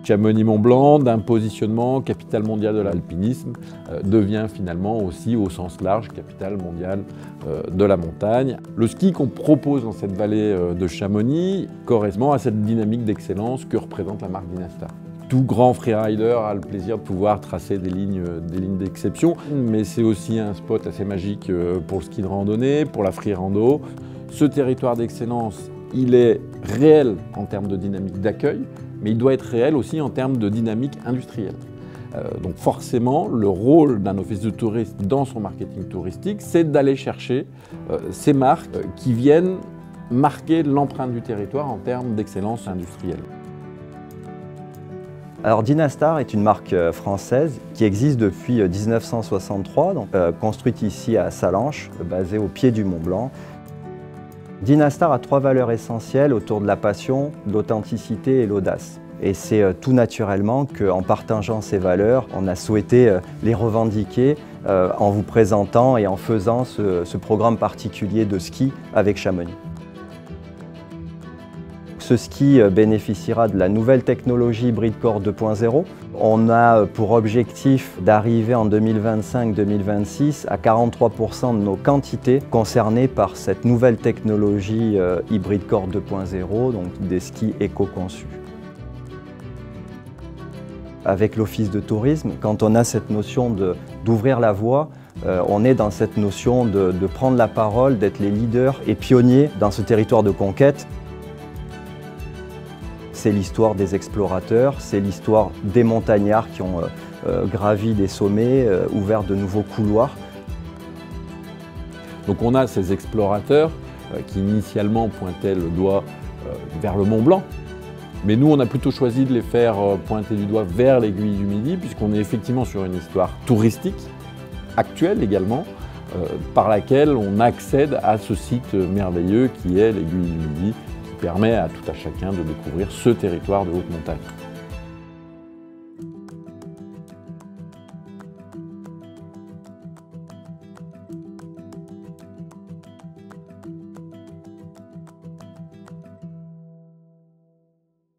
Chamonix-Mont-Blanc, d'un positionnement capitale mondiale de l'alpinisme, devient finalement aussi au sens large capitale mondiale de la montagne. Le ski qu'on propose dans cette vallée de Chamonix correspond à cette dynamique d'excellence que représente la marque Dynastar. Tout grand freerider a le plaisir de pouvoir tracer des lignes d'exception, mais c'est aussi un spot assez magique pour le ski de randonnée, pour la free rando. Ce territoire d'excellence, il est réel en termes de dynamique d'accueil, mais il doit être réel aussi en termes de dynamique industrielle. Donc forcément, le rôle d'un office de tourisme dans son marketing touristique, c'est d'aller chercher ces marques qui viennent marquer l'empreinte du territoire en termes d'excellence industrielle. Alors Dynastar est une marque française qui existe depuis 1963, donc, construite ici à Sallanches, basée au pied du Mont Blanc. Dynastar a 3 valeurs essentielles autour de la passion, l'authenticité et l'audace. Et c'est tout naturellement qu'en partageant ces valeurs, on a souhaité les revendiquer en vous présentant et en faisant ce programme particulier de ski avec Chamonix. Ce ski bénéficiera de la nouvelle technologie HybridCore 2.0. On a pour objectif d'arriver en 2025-2026 à 43% de nos quantités concernées par cette nouvelle technologie HybridCore 2.0, donc des skis éco-conçus. Avec l'office de tourisme, quand on a cette notion d'ouvrir la voie, on est dans cette notion de prendre la parole, d'être les leaders et pionniers dans ce territoire de conquête. C'est l'histoire des explorateurs, c'est l'histoire des montagnards qui ont gravi des sommets, ouvert de nouveaux couloirs. Donc on a ces explorateurs qui initialement pointaient le doigt vers le Mont Blanc. Mais nous, on a plutôt choisi de les faire pointer du doigt vers l'Aiguille du Midi, puisqu'on est effectivement sur une histoire touristique, actuelle également, par laquelle on accède à ce site merveilleux qui est l'Aiguille du Midi, qui permet à tout à chacun de découvrir ce territoire de haute montagne.